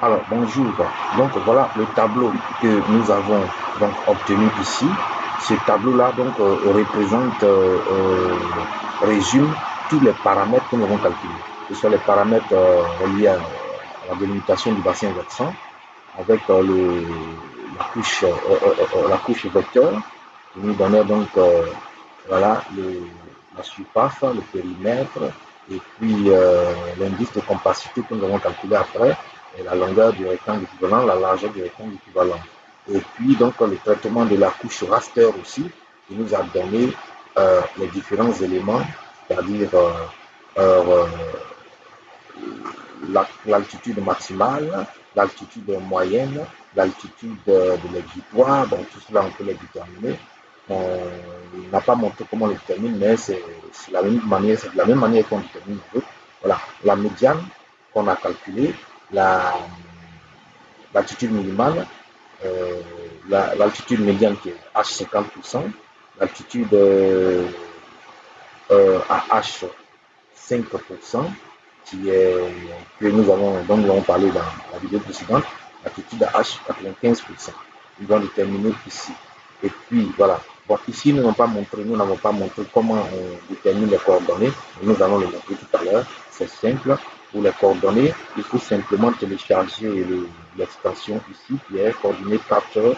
Alors, bonjour. Donc, voilà le tableau que nous avons donc obtenu ici. Ce tableau-là donc résume tous les paramètres que nous avons calculés. Ce sont les paramètres reliés à la délimitation du bassin versant avec la couche vecteur qui nous donnait donc voilà la surface, le périmètre et puis l'indice de compacité que nous avons calculé après et la longueur du rectangle équivalent, la largeur du rectangle équivalent. Et puis donc le traitement de la couche raster aussi qui nous a donné les différents éléments, c'est-à-dire l'altitude maximale, l'altitude moyenne, l'altitude de l'exutoire, donc tout cela on peut les déterminer. On n'a pas montré comment on le détermine, mais c'est de la même manière qu'on détermine les autres. Voilà, la médiane qu'on a calculée, l'altitude minimale, l'altitude médiane qui est H50%, l'altitude à H5%, que dont nous avons parlé dans la vidéo précédente, l'altitude à H95%. Nous allons déterminer ici. Et puis voilà. Bon, ici, nous n'avons pas montré comment on détermine les coordonnées. Nous allons le montrer tout à l'heure. C'est simple. Pour les coordonnées, il faut simplement télécharger l'extension ici qui est coordonnée capture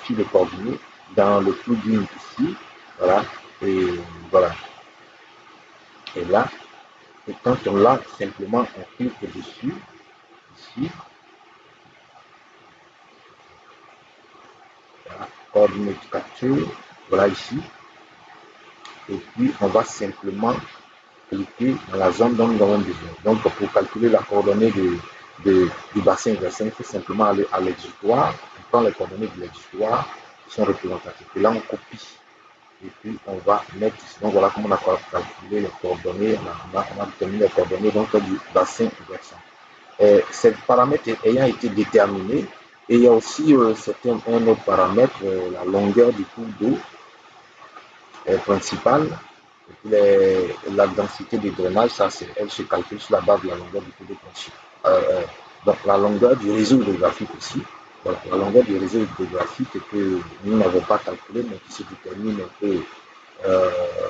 de coordonnées dans le plugin ici. Voilà. Et voilà. Et là, et quand on l'a, simplement on clique dessus, ici, voilà, coordinate capture, voilà ici, et puis on va simplement cliquer dans la zone dont nous avons besoin. Donc pour calculer la coordonnée du bassin versant, il faut simplement aller à l'exutoire, on prend les coordonnées de l'exutoire qui sont représentatives. Et là on copie. Et puis on va mettre ici. Donc voilà comment on a calculé les coordonnées, on a déterminé les coordonnées donc, du bassin versant. Ces paramètres ayant été déterminés, et il y a aussi un autre paramètre, la longueur du cours d'eau principale, la densité de drainage, elle se calcule sur la base de la longueur du cours d'eau principal. Donc la longueur du réseau hydrographique aussi, voilà, la longueur du réseau hydrographique que nous n'avons pas calculé, mais qui se détermine un peu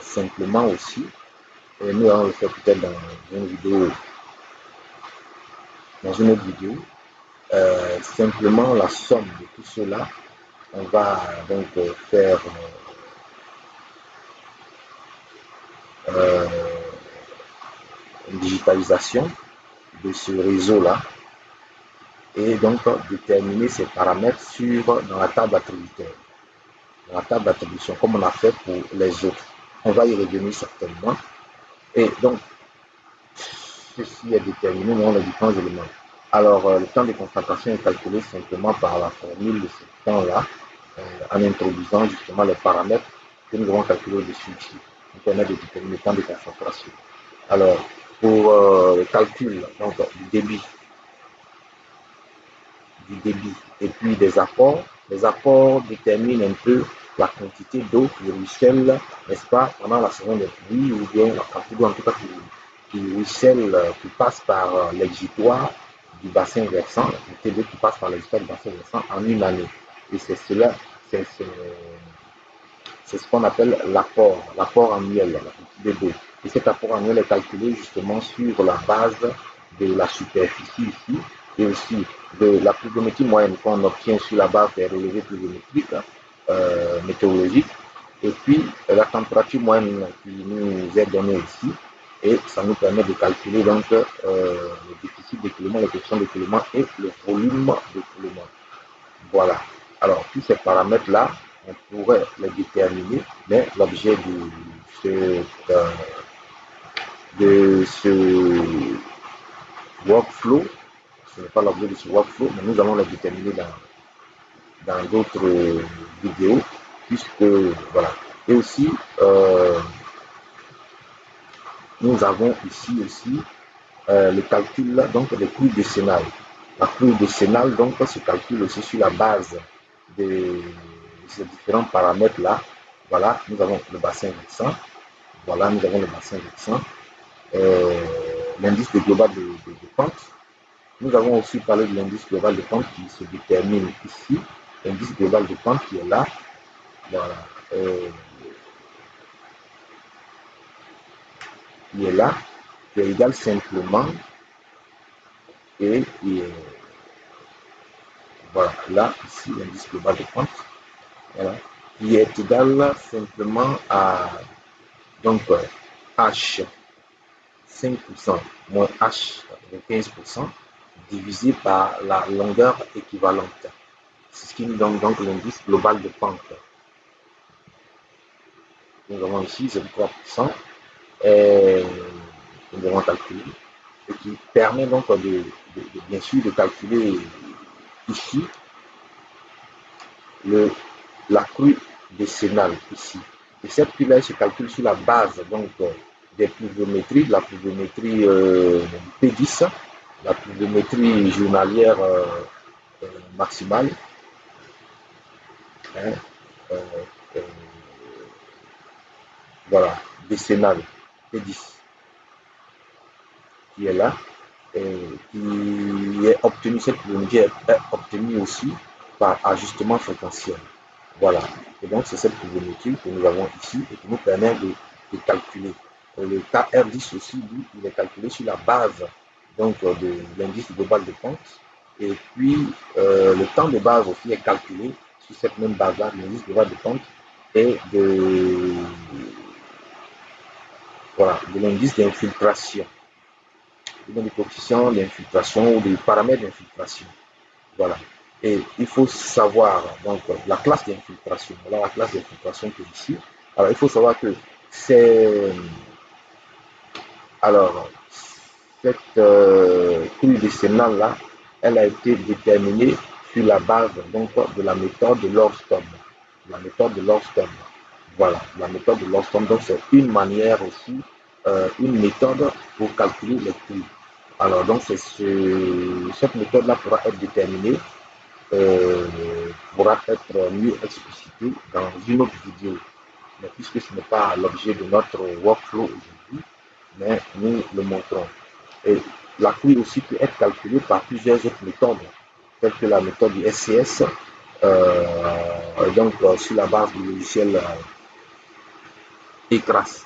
simplement aussi. Et nous allons le faire peut-être dans une autre vidéo. Simplement la somme de tout cela, on va donc faire une digitalisation de ce réseau-là et donc déterminer ces paramètres dans la table attributaire. Dans la table d'attribution, comme on a fait pour les autres. On va y revenir certainement. Et donc, ceci est déterminé dans les différents éléments. Alors, le temps de concentration est calculé simplement par la formule de ce temps-là, en introduisant justement les paramètres que nous avons calculés au-dessus ici, qui permet de déterminer le temps de concentration. Alors, pour le calcul donc, du débit et puis des apports, les apports déterminent un peu la quantité d'eau qui ruisselle, n'est-ce pas, pendant la saison des pluies, ou bien la quantité d'eau en tout cas qui ruisselle, qui passe par l'exutoire du bassin versant, la quantité d'eau qui passe par l'exutoire du bassin versant en une année. Et c'est cela, c'est ce qu'on appelle l'apport annuel, la quantité d'eau. Et cet apport annuel est calculé justement sur la base de la superficie ici, et aussi de la pluviométrie moyenne qu'on obtient sur la base des relevés pluviométriques météorologiques, et puis la température moyenne qui nous est donnée ici, et ça nous permet de calculer donc le déficit d'écoulement, les questions d'écoulement et le volume d'écoulement. Voilà. Alors, tous ces paramètres-là, on pourrait les déterminer, mais l'objet de ce workflow, ce n'est pas l'objet de ce workflow, mais nous allons les déterminer dans d'autres vidéos, puisque, voilà. Et aussi, nous avons ici aussi le calcul donc des coûts décennales. La coût décennale donc se calcule aussi sur la base de ces différents paramètres là. Voilà, nous avons le bassin versant. Voilà, nous avons le bassin versant. L'indice de global de pente. Nous avons aussi parlé de l'indice global de pente qui se détermine ici. L'indice global de pente qui est là. Voilà. Qui est là, qui est égal simplement et qui est, voilà, là, ici, l'indice global de pente, voilà, qui est égal simplement à, donc, H 5% moins H 95% divisé par la longueur équivalente. C'est ce qui nous donne donc l'indice global de pente. Nous avons ici 0,3% et nous avons calculé, et qui permet donc bien sûr de calculer ici la crue décennale ici. Et cette crue-là se calcule sur la base donc des pluviométries, la pluviométrie P10, la pluviométrie journalière maximale, hein, euh, euh, voilà, décennale P10 qui est là, et qui est obtenue, cette pluviométrie est obtenue aussi par ajustement fréquentiel. Voilà. Et donc, c'est cette pluviométrie que nous avons ici et qui nous permet de calculer. Le KR10 aussi, lui, il est calculé sur la base donc, de l'indice global de pente. Et puis, le temps de base aussi est calculé sur cette même base-là, l'indice global de pente et voilà, de l'indice d'infiltration, des coefficients d'infiltration ou des paramètres d'infiltration. Voilà. Et il faut savoir, donc, la classe d'infiltration. Voilà la classe d'infiltration qui est ici. Alors, il faut savoir que c'est. Alors, cette crue décennale-là, elle a été déterminée sur la base donc, de la méthode de Lordston. La méthode de Lordston. Voilà, la méthode de Lordston. Donc, c'est une manière aussi, une méthode pour calculer les crues. Alors, donc, cette méthode-là pourra être déterminée pourra être mieux explicité dans une autre vidéo. Mais puisque ce n'est pas l'objet de notre workflow aujourd'hui, mais nous le montrons. Et la crue aussi peut être calculée par plusieurs autres méthodes, telles que la méthode du SCS, donc sur la base du logiciel ECRAS,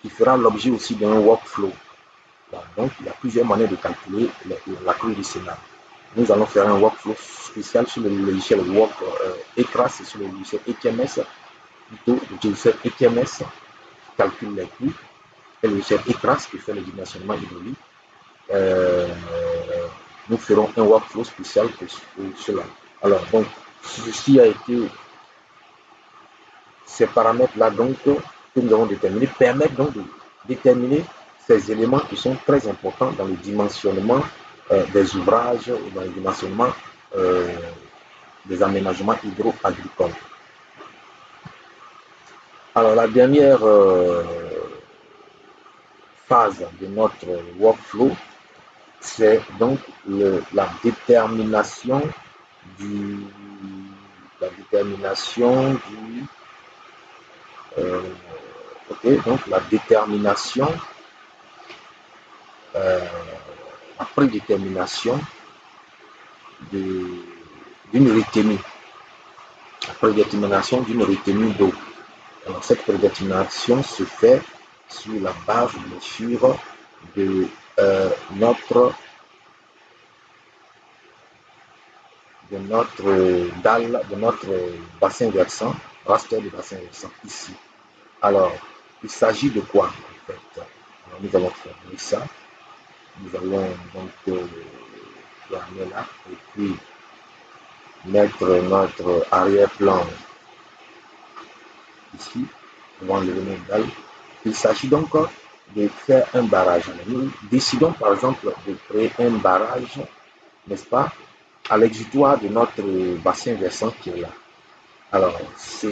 qui fera l'objet aussi d'un workflow. Donc, il y a plusieurs manières de calculer la crue décennale. Nous allons faire un workflow spécial sur le logiciel ECRAS et sur le logiciel ETMS, plutôt le logiciel ETMS qui calcule les crues et le logiciel ECRAS qui fait le dimensionnement hydraulique. Nous ferons un workflow spécial pour cela. Alors, donc, ceci a été, ces paramètres-là donc que nous avons déterminés permettent donc de déterminer ces éléments qui sont très importants dans le dimensionnement des ouvrages et dans le dimensionnement des aménagements hydro-agricoles. Alors, la dernière phase de notre workflow, c'est donc la détermination du donc la détermination la prédétermination d'une retenue, la prédétermination d'une retenue d'eau. Alors, cette prédétermination se fait sur la base, bien sûr, de notre dalle, de notre bassin versant, raster de bassin versant ici. Alors, il s'agit de quoi en fait? Alors, nous allons fermer ça. Nous allons donc fermer là et puis mettre notre arrière-plan ici. On va enlever notre dalle. Il s'agit donc de faire un barrage. Nous décidons par exemple de créer un barrage, n'est-ce pas, à l'exutoire de notre bassin versant qui est là. Alors, ce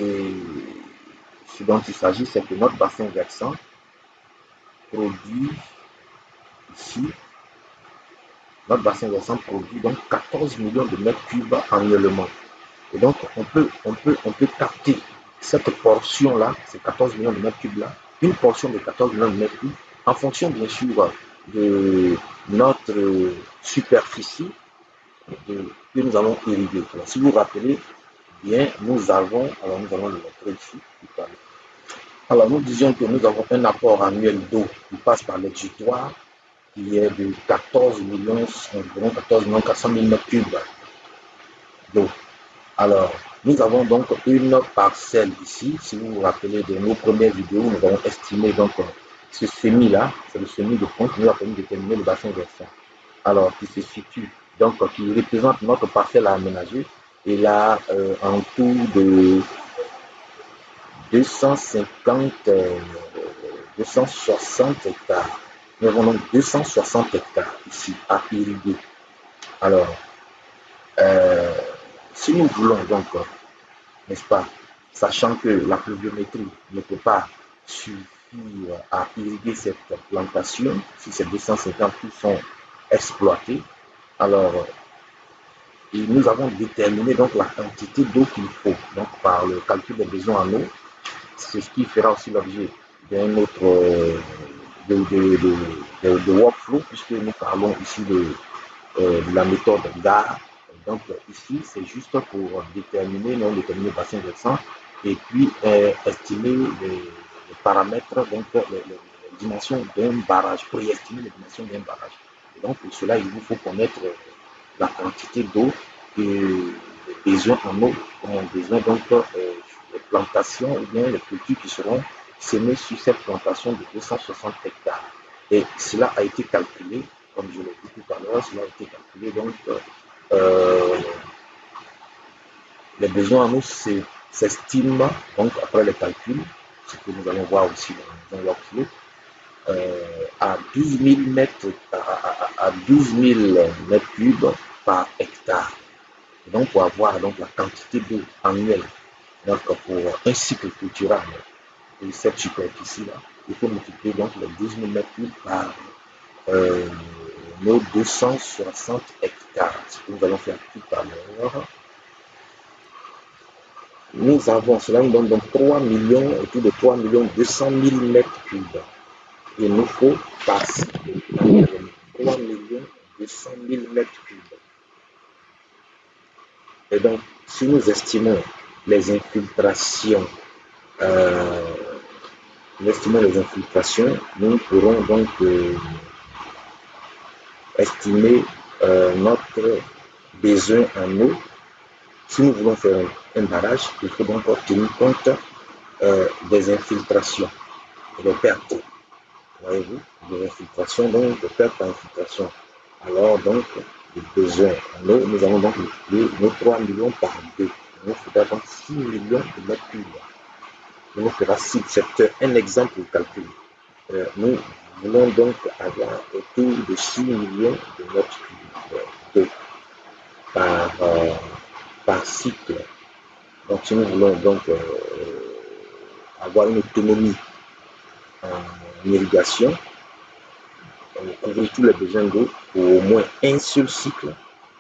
dont il s'agit, c'est que notre bassin versant produit ici, notre bassin versant produit donc 14 millions de mètres cubes annuellement. Et donc, on peut capter cette portion-là, ces 14 millions de mètres cubes-là, une portion de 14 millions de mètres cubes, en fonction bien sûr de notre superficie que nous allons irriguer. Alors, si vous vous rappelez bien, nous allons le montrer ici. Alors, nous disions que nous avons un apport annuel d'eau qui passe par l'exutoire qui est de 14 millions, environ 14 millions 400 000 mètres cubes d'eau. Alors, nous avons donc une parcelle ici. Si vous vous rappelez de nos premières vidéos, nous avons estimé donc ce semis-là, c'est le semis de pointe qui nous a permis de déterminer le bassin versant. Alors, qui se situe, donc qui représente notre parcelle à aménager. Il a en tout de 260 hectares. Nous avons donc 260 hectares ici à irriguer. Alors, si nous voulons donc, n'est-ce pas, sachant que la pluviométrie ne peut pas suffire à irriguer cette plantation, si ces 250 qui sont exploités, alors nous avons déterminé donc la quantité d'eau qu'il faut, donc par le calcul des besoins en eau. C'est ce qui fera aussi l'objet d'un autre de workflow, puisque nous parlons ici de la méthode GAR. Donc ici, c'est juste pour déterminer le bassin versant et puis estimer les paramètres, donc les dimensions d'un barrage, pour y estimer les dimensions d'un barrage. Et donc pour cela, il vous faut connaître la quantité d'eau et les besoins en eau, on a besoin donc les plantations ou bien les cultures qui seront semées sur cette plantation de 260 hectares. Et cela a été calculé, comme je l'ai dit tout à l'heure, cela a été calculé donc les besoins en eau s'estiment donc après les calculs, ce que nous allons voir aussi dans workflow, à 12 000 mètres, à 12 000 mètres cubes par hectare. Et donc, pour avoir donc, la quantité d'eau annuelle donc, pour un cycle culturel de cette superficie-là, il faut multiplier donc les 12 000 mètres cubes par nos 260 hectares. Ce que nous allons faire tout à l'heure. Nous avons, cela nous donne donc 3 millions, autour de 3 200 000 mètres cubes. Il nous faut par cycle 3 200 000 mètres cubes. Et donc, si nous estimons les infiltrations, nous pourrons donc estimer notre besoin en eau. Si nous voulons faire un barrage, il faut donc tenir compte des infiltrations et des pertes. Voyez-vous, des infiltrations, donc de pertes en infiltration. Alors, donc, le besoin en eau, nous allons donc multiplier nos 3 millions par 2. Il nous faudra donc 6 millions de mètres cubes. Il nous fera 6, c'est un exemple de calcul. Nous voulons donc avoir autour de 6 millions de mètres cubes d'eau par cycle. Donc, si nous voulons donc avoir une autonomie en irrigation, couvrir tous les besoins d'eau pour au moins un seul cycle,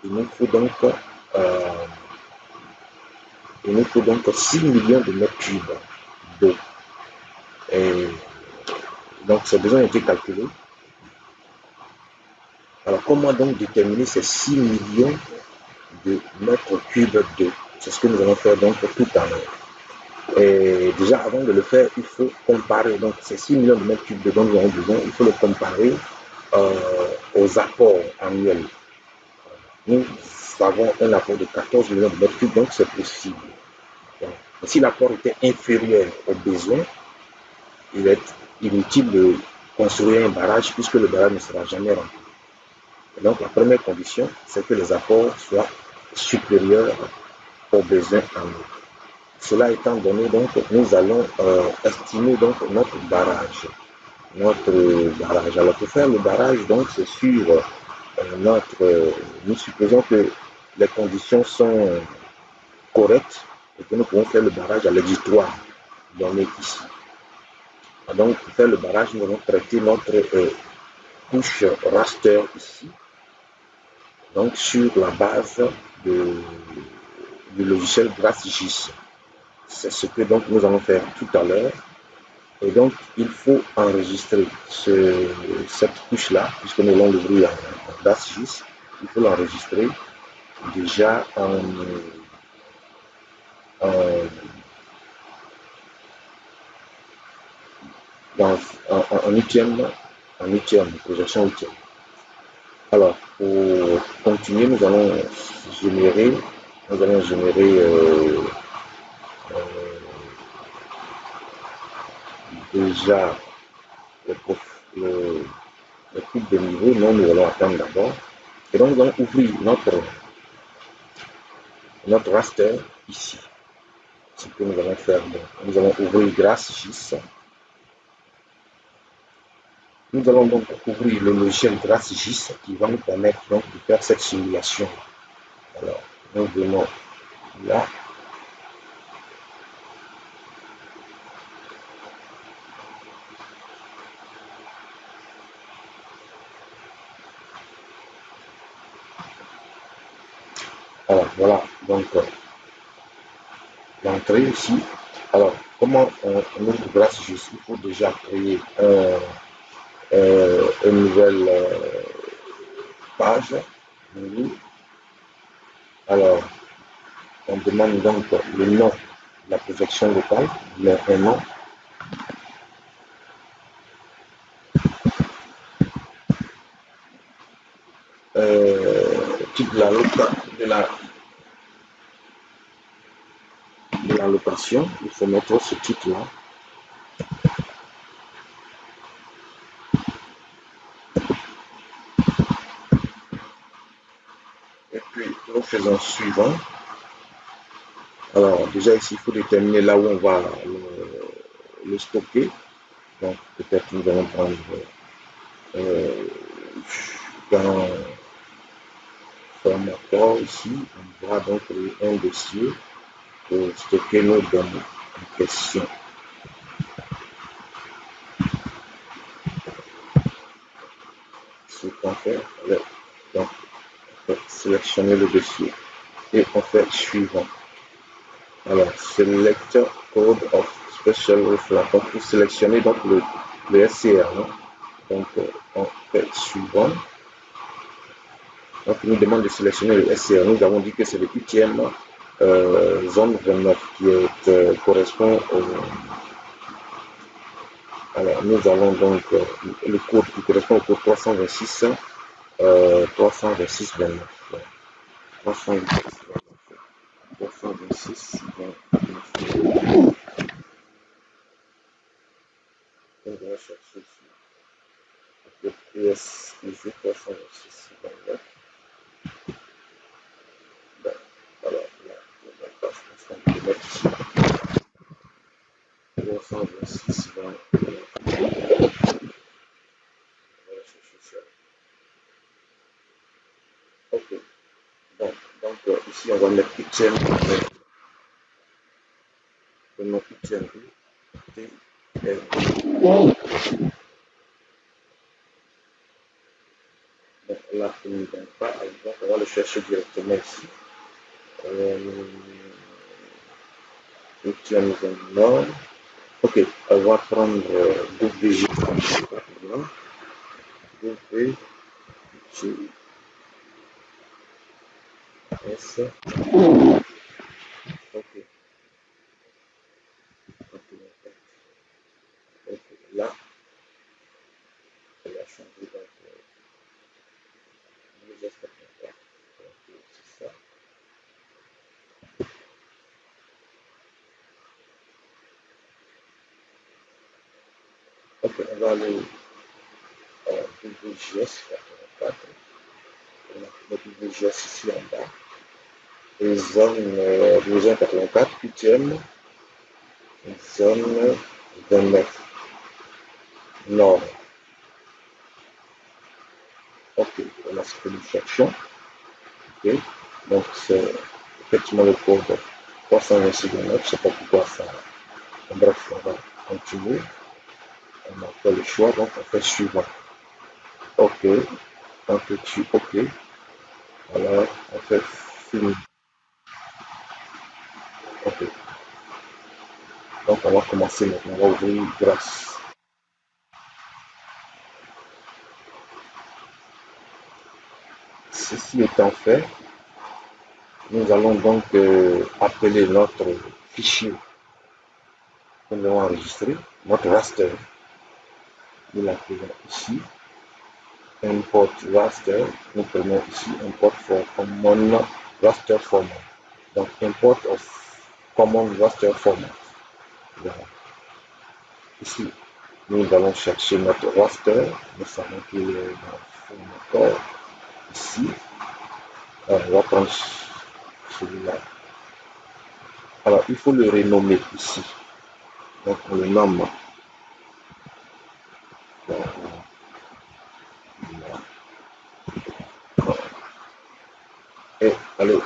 il nous faut donc 6 millions de mètres cubes d'eau. Donc ces besoins ont été calculés. Alors comment donc déterminer ces 6 millions de mètres cubes d'eau? C'est ce que nous allons faire donc tout à l'heure. Et déjà avant de le faire, il faut comparer donc ces 6 millions de mètres cubes d'eau dont nous avons besoin, il faut le comparer aux apports annuels. Nous avons un apport de 14 millions de mètres cubes, donc c'est possible. Donc, si l'apport était inférieur aux besoins, il est inutile de construire un barrage puisque le barrage ne sera jamais rempli. Et donc la première condition, c'est que les apports soient supérieurs aux besoins en eau. Cela étant donné, donc, nous allons estimer donc notre barrage. Alors pour faire le barrage, donc c'est sur nous supposons que les conditions sont correctes et que nous pouvons faire le barrage à l'exutoire donné ici. Donc pour faire le barrage, nous allons traiter notre couche raster ici, donc sur la base du logiciel GrassGIS. C'est ce que donc nous allons faire tout à l'heure. Et donc, il faut enregistrer cette couche-là, puisque nous allons l'ouvrir en DAS6, il faut l'enregistrer déjà en, dans, en huitième, projection huitième. Alors, pour continuer, générer, nous allons générer déjà le, le, le coupe de niveau. Non, nous allons attendre d'abord. Et donc, nous allons ouvrir notre raster ici. Ce que nous allons faire. Donc, nous allons ouvrir GraphGIS. Nous allons donc ouvrir le logiciel GraphGIS qui va nous permettre donc de faire cette simulation. Alors, nous venons là. Alors, voilà, donc l'entrée ici. Alors, comment on ouvre GraphGIS? Il faut déjà créer une nouvelle page. Alors, on demande donc le nom de la projection locale, un nom. Type de la location, il faut mettre ce titre-là. Et puis, nous faisons suivant. Alors, déjà ici, il faut déterminer là où on va le stocker. Donc, peut-être nous allons prendre dans formateur ici, on va donc créer un dossier pour stocker nos données en question. Ce qu'on fait, donc, on fait sélectionner le dossier et on fait suivant. Alors, select code of special reference. Donc, pour sélectionner donc le SCR. Hein. Donc, on fait suivant. Donc, il nous demande de sélectionner le SCR. Nous avons dit que c'est le 8e zone 29 qui correspond au. Alors, nous allons donc le code qui correspond au code 326 326 29. 326 326 29. On va chercher ici. Le PS ici 326 29. Alors, là, on va pas le mettre ici. 326 29. Ok. Donc ici, on va mettre huitième. Le nom huitième. T, L. Donc là, il ne vient pas. Donc, on va le chercher directement ici. Huitième zone nord. Ok. On va prendre WG. WG. S. Ok. Ok. Là, on va changer donc c'est ça. Ok, on va aller à WGS 84. On a notre WGS ici en bas. Et zone 84, 8e, zone 29, nord. Ok, voilà ce que nous cherchons. Ok, donc c'est effectivement le code 326 29, je ne sais pas pourquoi ça. Bref, on va continuer. On a fait le choix, donc on fait suivant. Ok, on fait dessus, ok. Alors, on fait fini. Ok. Donc on va commencer maintenant, on va ouvrir grâce. Ceci étant fait, nous allons donc appeler notre fichier que nous allons enregistrer, notre raster. Nous l'appelons ici, import raster. Nous prenons ici import for common raster format. Donc import of common raster format. Voilà. Ici, nous allons chercher notre raster. Nous savons qu'il est dans le formateur. Ici, alors, on va prendre celui-là. Alors, il faut le renommer ici. Donc, on le nomme. Et allez,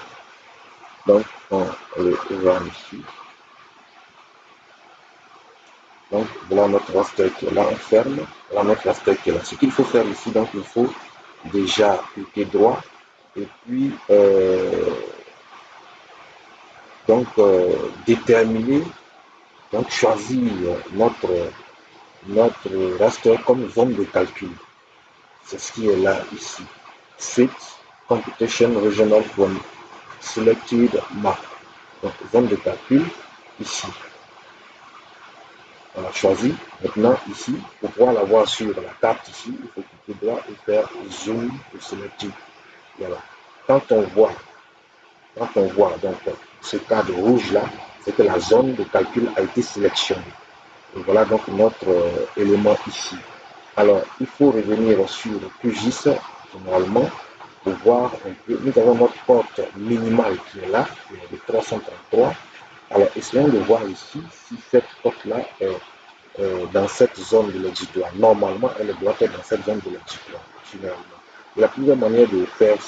donc on le run ici. Donc, voilà notre raster qui est là, on ferme. Voilà notre raster qui est là. Ce qu'il faut faire ici, donc, il faut déjà cliquer droit et puis déterminer, donc choisir notre raster comme zone de calcul. C'est ce qui est là ici. Fit Computation Regional from Selected Map. Donc zone de calcul ici. On a choisi. Maintenant ici, pour pouvoir la voir sur la carte ici, il faut cliquer droit et faire zoom et selected. Voilà. Quand on voit donc ce cadre rouge là, c'est que la zone de calcul a été sélectionnée. Et voilà donc notre élément ici. Alors, il faut revenir sur QGIS généralement pour voir un peu. Nous avons notre porte minimale qui est là, qui est de 333. Alors, essayons de voir ici si cette porte-là est dans cette zone de l'exutoire. Normalement, elle doit être dans cette zone de l'exutoire, généralement. Il y a plusieurs manières de faire